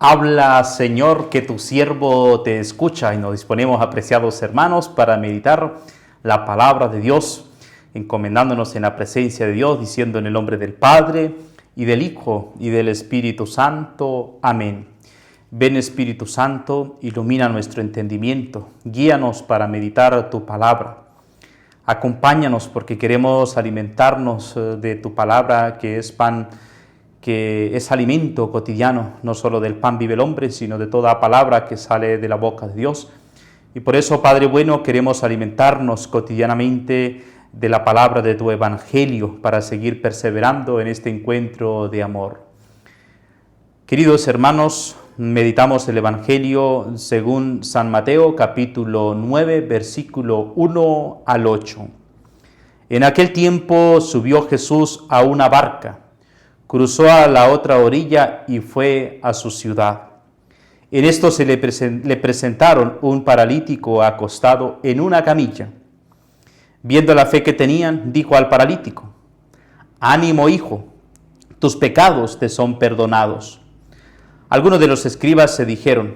Habla, Señor, que tu siervo te escucha, y nos disponemos, apreciados hermanos, para meditar la palabra de Dios, encomendándonos en la presencia de Dios, diciendo en el nombre del Padre, y del Hijo, y del Espíritu Santo. Amén. Ven, Espíritu Santo, ilumina nuestro entendimiento, guíanos para meditar tu palabra. Acompáñanos porque queremos alimentarnos de tu palabra, que es pan, que es alimento cotidiano, no solo del pan vive el hombre, sino de toda palabra que sale de la boca de Dios. Y por eso, Padre bueno, queremos alimentarnos cotidianamente de la palabra de tu Evangelio para seguir perseverando en este encuentro de amor. Queridos hermanos, meditamos el Evangelio según San Mateo, capítulo 9, versículo 1 al 8. En aquel tiempo subió Jesús a una barca, cruzó a la otra orilla y fue a su ciudad. En esto le presentaron un paralítico acostado en una camilla. Viendo la fe que tenían, dijo al paralítico: «Ánimo, hijo, tus pecados te son perdonados». Algunos de los escribas se dijeron: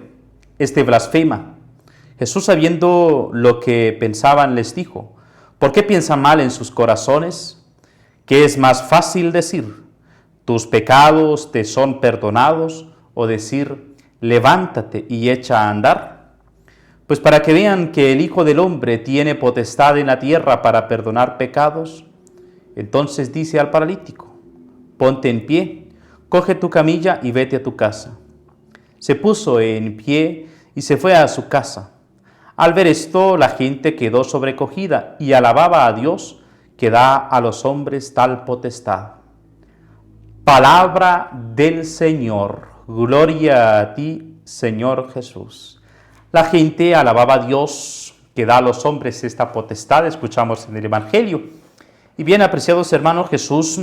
«Este blasfema». Jesús, sabiendo lo que pensaban, les dijo: «¿Por qué piensan mal en sus corazones? ¿Qué es más fácil decir: tus pecados te son perdonados, o decir: levántate y echa a andar? Pues para que vean que el Hijo del Hombre tiene potestad en la tierra para perdonar pecados». Entonces dice al paralítico: «Ponte en pie, coge tu camilla y vete a tu casa». Se puso en pie y se fue a su casa. Al ver esto, la gente quedó sobrecogida y alababa a Dios, que da a los hombres tal potestad. Palabra del Señor. Gloria a ti, Señor Jesús. La gente alababa a Dios, que da a los hombres esta potestad, escuchamos en el Evangelio. Y bien, apreciados hermanos, Jesús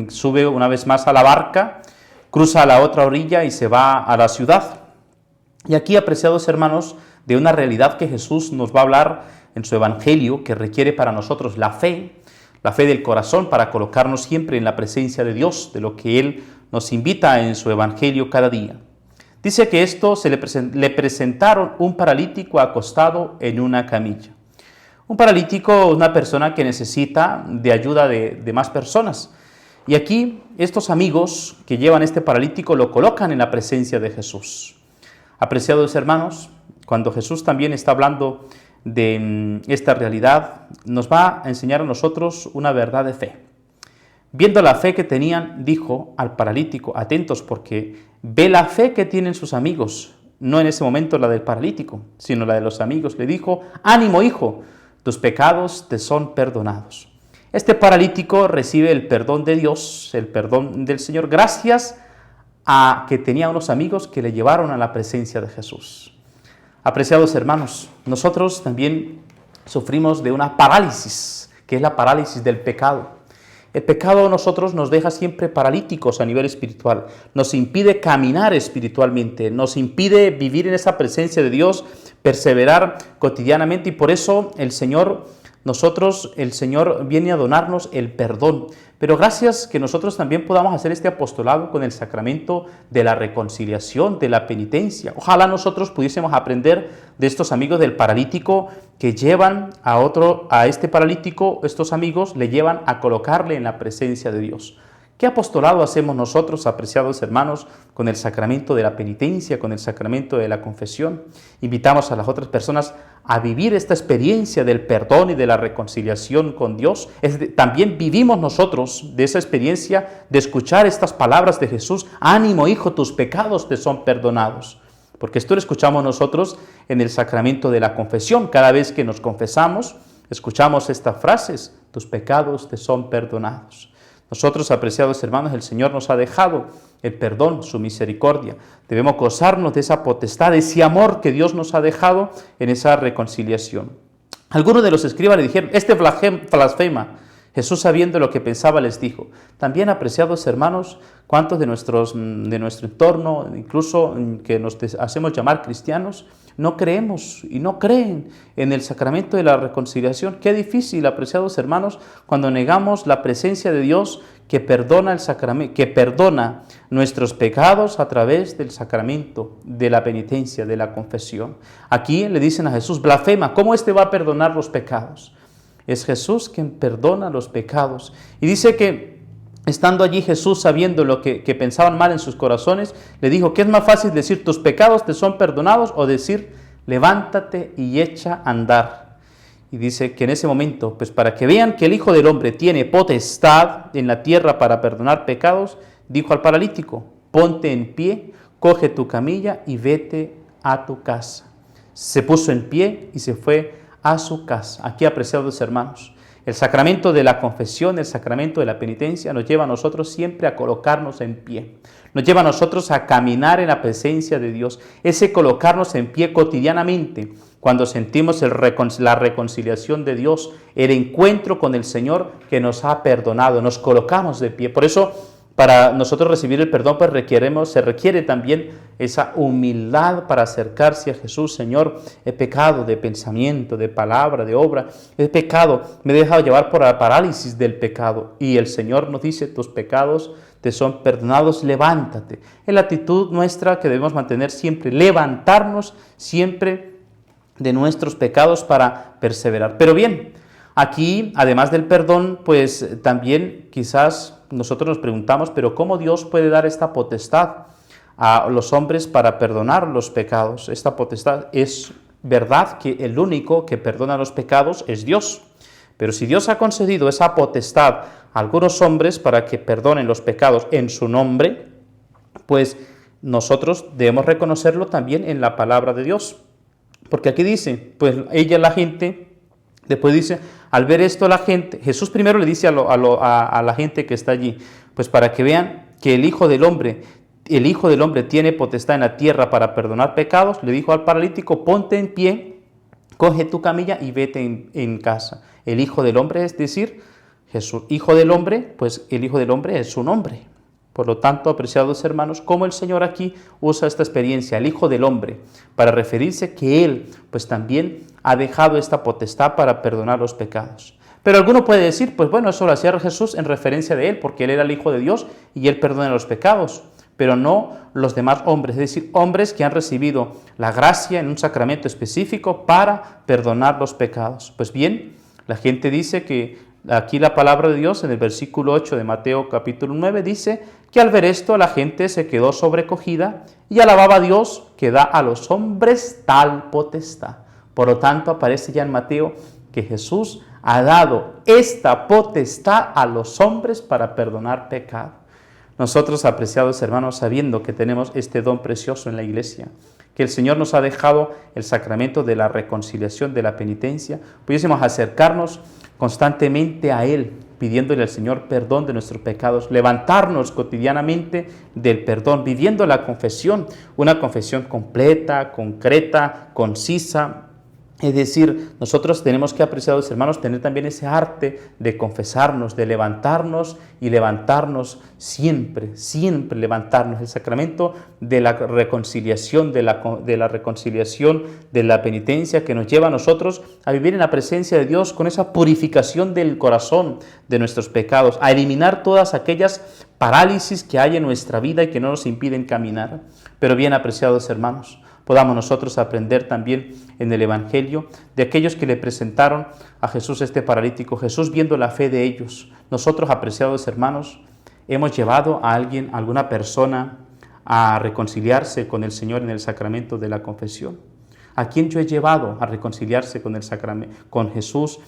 sube una vez más a la barca, cruza a la otra orilla y se va a la ciudad. Y aquí, apreciados hermanos, de una realidad que Jesús nos va a hablar en su Evangelio, que requiere para nosotros la fe del corazón, para colocarnos siempre en la presencia de Dios, de lo que Él nos invita en su Evangelio cada día. Dice que esto le presentaron un paralítico acostado en una camilla. Un paralítico es una persona que necesita de ayuda de más personas. Y aquí estos amigos que llevan este paralítico lo colocan en la presencia de Jesús. Apreciados hermanos, cuando Jesús también está hablando de esta realidad, nos va a enseñar a nosotros una verdad de fe. Viendo la fe que tenían, dijo al paralítico: atentos, porque ve la fe que tienen sus amigos, no en ese momento la del paralítico, sino la de los amigos. Le dijo: ánimo, hijo, tus pecados te son perdonados. Este paralítico recibe el perdón de Dios, el perdón del Señor, gracias a que tenía unos amigos que le llevaron a la presencia de Jesús. Apreciados hermanos, nosotros también sufrimos de una parálisis, que es la parálisis del pecado. El pecado a nosotros nos deja siempre paralíticos a nivel espiritual, nos impide caminar espiritualmente, nos impide vivir en esa presencia de Dios, perseverar cotidianamente, y por eso el Señor viene a donarnos el perdón. Pero gracias que nosotros también podamos hacer este apostolado con el sacramento de la reconciliación, de la penitencia. Ojalá nosotros pudiésemos aprender de estos amigos del paralítico que llevan a este paralítico, estos amigos le llevan a colocarle en la presencia de Dios. ¿Qué apostolado hacemos nosotros, apreciados hermanos, con el sacramento de la penitencia, con el sacramento de la confesión? Invitamos a las otras personas a vivir esta experiencia del perdón y de la reconciliación con Dios. También vivimos nosotros de esa experiencia de escuchar estas palabras de Jesús: ánimo, hijo, tus pecados te son perdonados. Porque esto lo escuchamos nosotros en el sacramento de la confesión. Cada vez que nos confesamos, escuchamos estas frases: tus pecados te son perdonados. Nosotros, apreciados hermanos, el Señor nos ha dejado el perdón, su misericordia. Debemos gozarnos de esa potestad, de ese amor que Dios nos ha dejado en esa reconciliación. Algunos de los escribas le dijeron: este blasfema. Jesús, sabiendo lo que pensaba, les dijo: también, apreciados hermanos, ¿cuántos de nuestro entorno, incluso que nos hacemos llamar cristianos, no creemos y no creen en el sacramento de la reconciliación? Qué difícil, apreciados hermanos, cuando negamos la presencia de Dios que perdona el sacramento, que perdona nuestros pecados a través del sacramento de la penitencia, de la confesión. Aquí le dicen a Jesús: blasfema, ¿cómo va a perdonar los pecados? Es Jesús quien perdona los pecados. Y dice que estando allí Jesús, sabiendo lo que pensaban mal en sus corazones, le dijo: ¿qué es más fácil decir tus pecados te son perdonados, o decir levántate y echa a andar? Y dice que en ese momento, pues para que vean que el Hijo del Hombre tiene potestad en la tierra para perdonar pecados, dijo al paralítico: ponte en pie, coge tu camilla y vete a tu casa. Se puso en pie y se fue a su casa. Aquí, apreciados hermanos, el sacramento de la confesión, el sacramento de la penitencia, nos lleva a nosotros siempre a colocarnos en pie. Nos lleva a nosotros a caminar en la presencia de Dios. Ese colocarnos en pie cotidianamente, cuando sentimos la reconciliación de Dios, el encuentro con el Señor que nos ha perdonado, nos colocamos de pie. Por eso, para nosotros recibir el perdón, pues se requiere también esa humildad para acercarse a Jesús. Señor, he pecado de pensamiento, de palabra, de obra, he pecado, me he dejado llevar por la parálisis del pecado. Y el Señor nos dice: tus pecados te son perdonados, levántate. Es la actitud nuestra que debemos mantener siempre, levantarnos siempre de nuestros pecados para perseverar. Pero bien, aquí, además del perdón, pues también quizás nosotros nos preguntamos: pero ¿cómo Dios puede dar esta potestad a los hombres para perdonar los pecados? Esta potestad, es verdad que el único que perdona los pecados es Dios, pero si Dios ha concedido esa potestad a algunos hombres para que perdonen los pecados en su nombre, pues nosotros debemos reconocerlo también en la palabra de Dios. Porque aquí dice, pues la gente, después dice, al ver esto la gente, Jesús primero le dice a la gente que está allí, pues para que vean que el Hijo del Hombre tiene potestad en la tierra para perdonar pecados, le dijo al paralítico: ponte en pie, coge tu camilla y vete en casa. El Hijo del Hombre, es decir, Jesús. Hijo del Hombre, pues el Hijo del Hombre es su nombre. Por lo tanto, apreciados hermanos, cómo el Señor aquí usa esta experiencia, el Hijo del Hombre, para referirse que Él, pues también ha dejado esta potestad para perdonar los pecados. Pero alguno puede decir: pues bueno, eso lo hacía Jesús en referencia de Él, porque Él era el Hijo de Dios y Él perdona los pecados, pero no los demás hombres, es decir, hombres que han recibido la gracia en un sacramento específico para perdonar los pecados. Pues bien, la gente dice que aquí la palabra de Dios en el versículo 8 de Mateo capítulo 9 dice que al ver esto la gente se quedó sobrecogida y alababa a Dios que da a los hombres tal potestad. Por lo tanto, aparece ya en Mateo que Jesús ha dado esta potestad a los hombres para perdonar pecado. Nosotros, apreciados hermanos, sabiendo que tenemos este don precioso en la Iglesia, que el Señor nos ha dejado el sacramento de la reconciliación, de la penitencia, pudiésemos acercarnos constantemente a Él, pidiéndole al Señor perdón de nuestros pecados, levantarnos cotidianamente del perdón, viviendo la confesión, una confesión completa, concreta, concisa. Es decir, nosotros tenemos que, apreciados hermanos, tener también ese arte de confesarnos, de levantarnos y levantarnos siempre, siempre levantarnos. El sacramento de la reconciliación, de la reconciliación, de la penitencia, que nos lleva a nosotros a vivir en la presencia de Dios con esa purificación del corazón de nuestros pecados, a eliminar todas aquellas parálisis que hay en nuestra vida y que no nos impiden caminar. Pero bien, apreciados hermanos, podamos nosotros aprender también en el Evangelio de aquellos que le presentaron a Jesús este paralítico. Jesús, viendo la fe de ellos, nosotros, apreciados hermanos, hemos llevado a alguna persona a reconciliarse con el Señor en el sacramento de la confesión. ¿A quién yo he llevado a reconciliarse con Jesús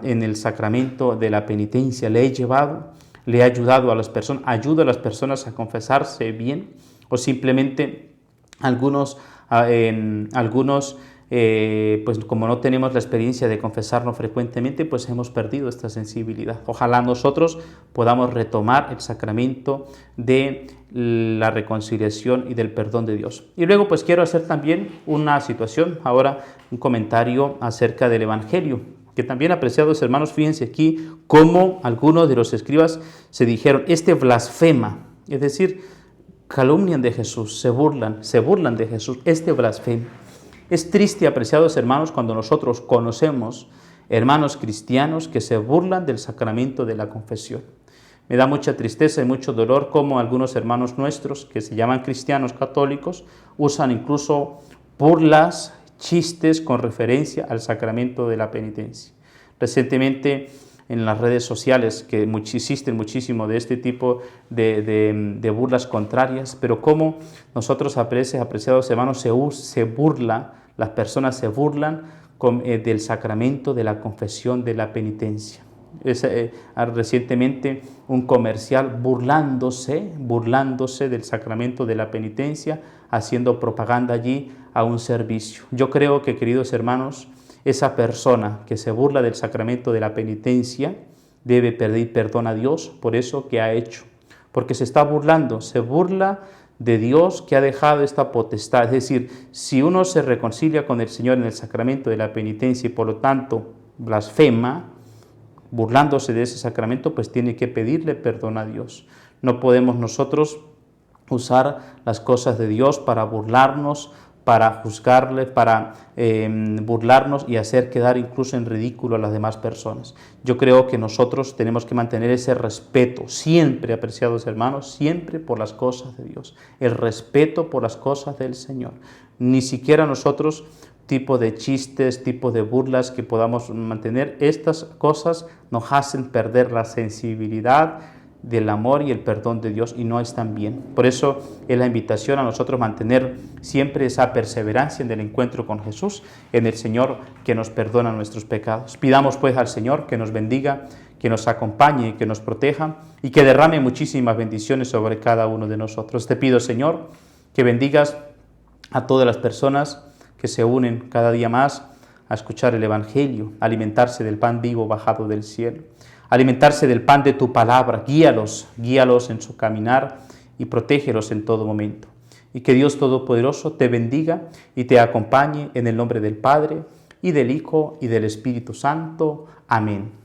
en el sacramento de la penitencia? ¿Le he llevado? ¿Le he ayudado a las personas? ¿Ayudo a las personas a confesarse bien? ¿O simplemente algunos, pues como no tenemos la experiencia de confesarnos frecuentemente, pues hemos perdido esta sensibilidad? Ojalá nosotros podamos retomar el sacramento de la reconciliación y del perdón de Dios. Y luego pues quiero hacer también una situación, ahora un comentario acerca del Evangelio. Que también, apreciados hermanos, fíjense aquí cómo algunos de los escribas se dijeron, este blasfema, es decir, calumnian de Jesús, se burlan de Jesús, este blasfema. Es triste, apreciados hermanos, cuando nosotros conocemos hermanos cristianos que se burlan del sacramento de la confesión. Me da mucha tristeza y mucho dolor cómo algunos hermanos nuestros que se llaman cristianos católicos usan incluso burlas, chistes con referencia al sacramento de la penitencia. Recientemente en las redes sociales que existen muchísimo de este tipo de burlas contrarias, pero cómo nosotros, apreciados hermanos, las personas se burlan del sacramento de la confesión de la penitencia. Recientemente un comercial burlándose del sacramento de la penitencia, haciendo propaganda allí a un servicio. Yo creo que, queridos hermanos, esa persona que se burla del sacramento de la penitencia debe pedir perdón a Dios por eso que ha hecho, porque se burla de Dios que ha dejado esta potestad. Es decir, si uno se reconcilia con el Señor en el sacramento de la penitencia y por lo tanto blasfema, burlándose de ese sacramento, pues tiene que pedirle perdón a Dios. No podemos nosotros usar las cosas de Dios para burlarnos, para juzgarle, para burlarnos y hacer quedar incluso en ridículo a las demás personas. Yo creo que nosotros tenemos que mantener ese respeto, siempre, apreciados hermanos, siempre por las cosas de Dios, el respeto por las cosas del Señor. Ni siquiera nosotros, tipo de chistes, tipo de burlas que podamos mantener, estas cosas nos hacen perder la sensibilidad del amor y el perdón de Dios y no están bien. Por eso es la invitación a nosotros mantener siempre esa perseverancia en el encuentro con Jesús, en el Señor que nos perdona nuestros pecados. Pidamos pues al Señor que nos bendiga, que nos acompañe, que nos proteja y que derrame muchísimas bendiciones sobre cada uno de nosotros. Te pido, Señor, que bendigas a todas las personas que se unen cada día más a escuchar el Evangelio, a alimentarse del pan vivo bajado del cielo, alimentarse del pan de tu palabra. Guíalos en su caminar y protégelos en todo momento. Y que Dios Todopoderoso te bendiga y te acompañe en el nombre del Padre, y del Hijo, y del Espíritu Santo. Amén.